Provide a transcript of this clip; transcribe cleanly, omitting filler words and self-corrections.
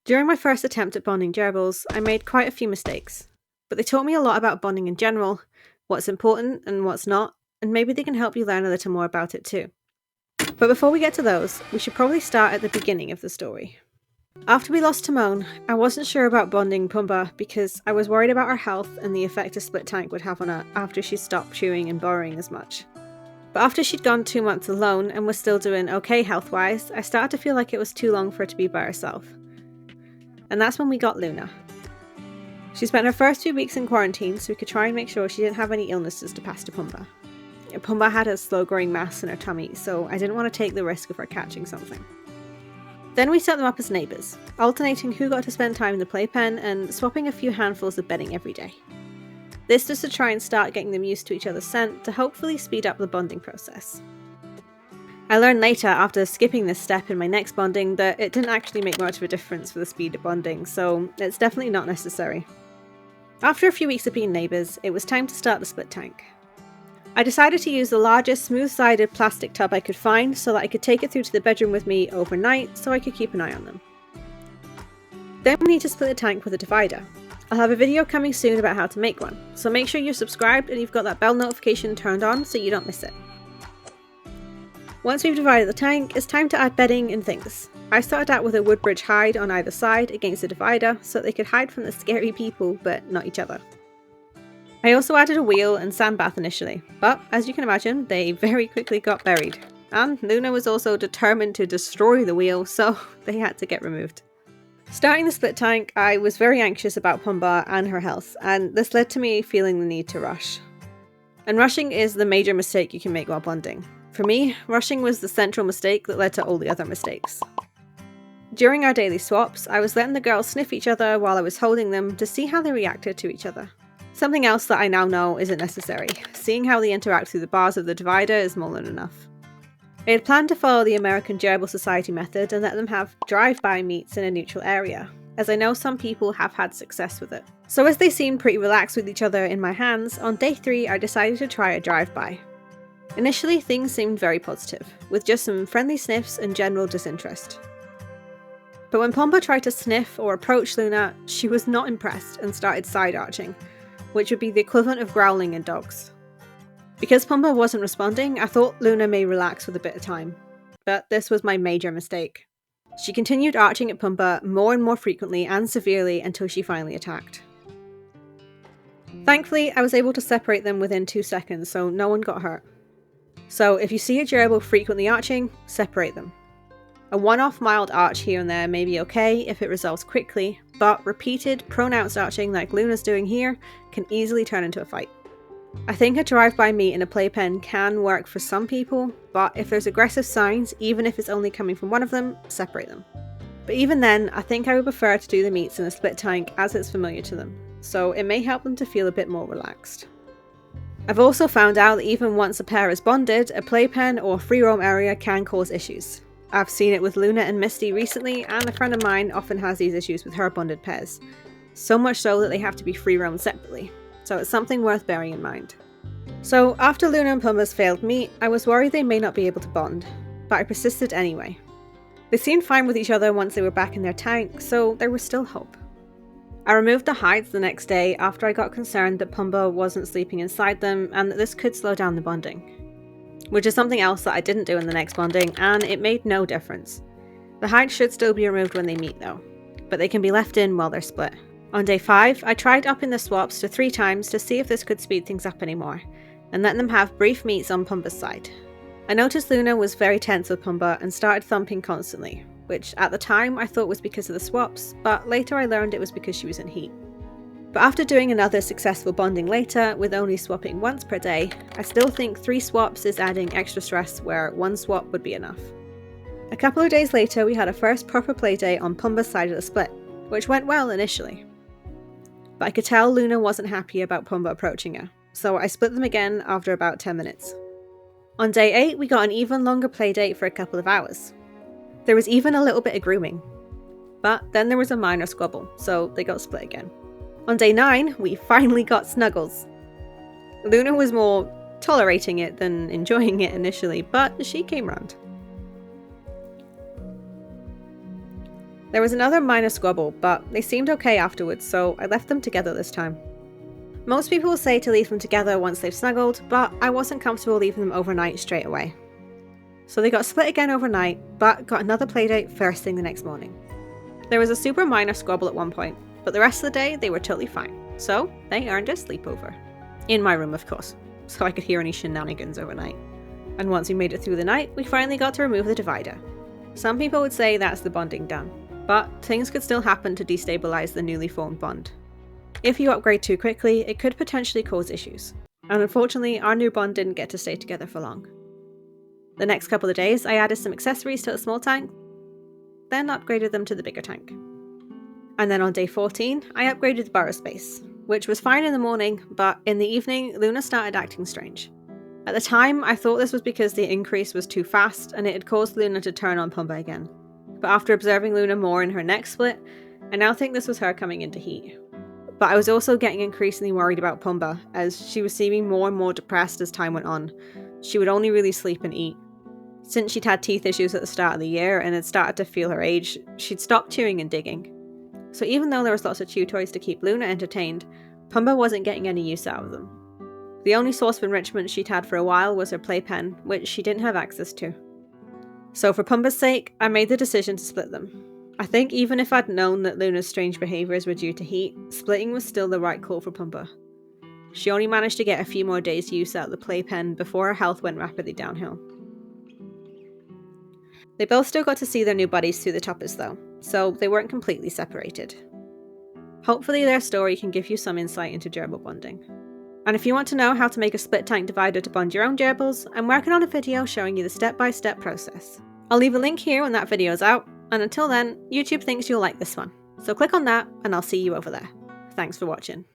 During my first attempt at bonding gerbils, I made quite a few mistakes, but they taught me a lot about bonding in general, what's important and what's not, and maybe they can help you learn a little more about it too. But before we get to those, we should probably start at the beginning of the story. After we lost Timon, I wasn't sure about bonding Pumbaa because I was worried about her health and the effect a split tank would have on her after she stopped chewing and burrowing as much. But after she'd gone 2 months alone and was still doing okay health-wise, I started to feel like it was too long for her to be by herself. And that's when we got Luna. She spent her first 2 weeks in quarantine so we could try and make sure she didn't have any illnesses to pass to Pumbaa. Pumbaa had a slow-growing mass in her tummy, so I didn't want to take the risk of her catching something. Then we set them up as neighbours, alternating who got to spend time in the playpen and swapping a few handfuls of bedding every day. This was to try and start getting them used to each other's scent to hopefully speed up the bonding process. I learned later, after skipping this step in my next bonding, that it didn't actually make much of a difference for the speed of bonding, so it's definitely not necessary. After a few weeks of being neighbours, it was time to start the split tank. I decided to use the largest smooth-sided plastic tub I could find so that I could take it through to the bedroom with me overnight so I could keep an eye on them. Then we need to split the tank with a divider. I'll have a video coming soon about how to make one, so make sure you're subscribed and you've got that bell notification turned on so you don't miss it. Once we've divided the tank, it's time to add bedding and things. I started out with a woodbridge hide on either side against the divider so they could hide from the scary people but not each other. I also added a wheel and sand bath initially, but as you can imagine, they very quickly got buried. And Luna was also determined to destroy the wheel, so they had to get removed. Starting the split tank, I was very anxious about Pumbaa and her health, and this led to me feeling the need to rush. And rushing is the major mistake you can make while bonding. For me, rushing was the central mistake that led to all the other mistakes. During our daily swaps, I was letting the girls sniff each other while I was holding them to see how they reacted to each other. Something else that I now know isn't necessary. Seeing how they interact through the bars of the divider is more than enough. I had planned to follow the American Gerbil Society method and let them have drive-by meets in a neutral area, as I know some people have had success with it. So as they seemed pretty relaxed with each other in my hands, on day 3 I decided to try a drive-by. Initially things seemed very positive, with just some friendly sniffs and general disinterest. But when Pumbaa tried to sniff or approach Luna, she was not impressed and started side-arching, which would be the equivalent of growling in dogs. Because Pumbaa wasn't responding, I thought Luna may relax with a bit of time. But this was my major mistake. She continued arching at Pumbaa more and more frequently and severely until she finally attacked. Thankfully, I was able to separate them within 2 seconds, so no one got hurt. So if you see a gerbil frequently arching, separate them. A one-off mild arch here and there may be okay if it resolves quickly, but repeated, pronounced arching like Luna's doing here can easily turn into a fight. I think a drive-by meet in a playpen can work for some people, but if there's aggressive signs, even if it's only coming from one of them, separate them. But even then, I think I would prefer to do the meets in a split tank as it's familiar to them, so it may help them to feel a bit more relaxed. I've also found out that even once a pair is bonded, a playpen or free roam area can cause issues. I've seen it with Luna and Misty recently, and a friend of mine often has these issues with her bonded pairs. So much so that they have to be free roamed separately, so it's something worth bearing in mind. So after Luna and Pumbaa's failed meet, I was worried they may not be able to bond, but I persisted anyway. They seemed fine with each other once they were back in their tank, so there was still hope. I removed the hides the next day after I got concerned that Pumbaa wasn't sleeping inside them and that this could slow down the bonding. Which is something else that I didn't do in the next bonding, and it made no difference. The hides should still be removed when they meet though, but they can be left in while they're split. On day 5, I tried upping the swaps to 3 times to see if this could speed things up anymore, and let them have brief meets on Pumbaa's side. I noticed Luna was very tense with Pumbaa and started thumping constantly, which at the time I thought was because of the swaps, but later I learned it was because she was in heat. But after doing another successful bonding later, with only swapping once per day, I still think 3 swaps is adding extra stress where 1 swap would be enough. A couple of days later we had a first proper playdate on Pumbaa's side of the split, which went well initially. But I could tell Luna wasn't happy about Pumbaa approaching her, so I split them again after about 10 minutes. On day 8 we got an even longer playdate for a couple of hours. There was even a little bit of grooming. But then there was a minor squabble, so they got split again. On day 9, we finally got snuggles. Luna was more tolerating it than enjoying it initially, but she came round. There was another minor squabble, but they seemed okay afterwards, so I left them together this time. Most people will say to leave them together once they've snuggled, but I wasn't comfortable leaving them overnight straight away. So they got split again overnight, but got another playdate first thing the next morning. There was a super minor squabble at one point, but the rest of the day they were totally fine, so they earned a sleepover. In my room, of course, so I could hear any shenanigans overnight. And once we made it through the night, we finally got to remove the divider. Some people would say that's the bonding done, but things could still happen to destabilize the newly formed bond. If you upgrade too quickly, it could potentially cause issues, and unfortunately our new bond didn't get to stay together for long. The next couple of days I added some accessories to the small tank, then upgraded them to the bigger tank. And then on day 14, I upgraded the burrow space, which was fine in the morning, but in the evening Luna started acting strange. At the time I thought this was because the increase was too fast and it had caused Luna to turn on Pumba again. But after observing Luna more in her next split, I now think this was her coming into heat. But I was also getting increasingly worried about Pumba, as she was seeming more and more depressed as time went on. She would only really sleep and eat. Since she'd had teeth issues at the start of the year and had started to feel her age, she'd stopped chewing and digging. So even though there was lots of chew toys to keep Luna entertained, Pumba wasn't getting any use out of them. The only source of enrichment she'd had for a while was her playpen, which she didn't have access to. So for Pumba's sake, I made the decision to split them. I think even if I'd known that Luna's strange behaviours were due to heat, splitting was still the right call for Pumba. She only managed to get a few more days use out of the playpen before her health went rapidly downhill. They both still got to see their new buddies through the toppers though, so they weren't completely separated. Hopefully their story can give you some insight into gerbil bonding. And if you want to know how to make a split tank divider to bond your own gerbils, I'm working on a video showing you the step-by-step process. I'll leave a link here when that video is out, and until then, YouTube thinks you'll like this one. So click on that and I'll see you over there. Thanks for watching.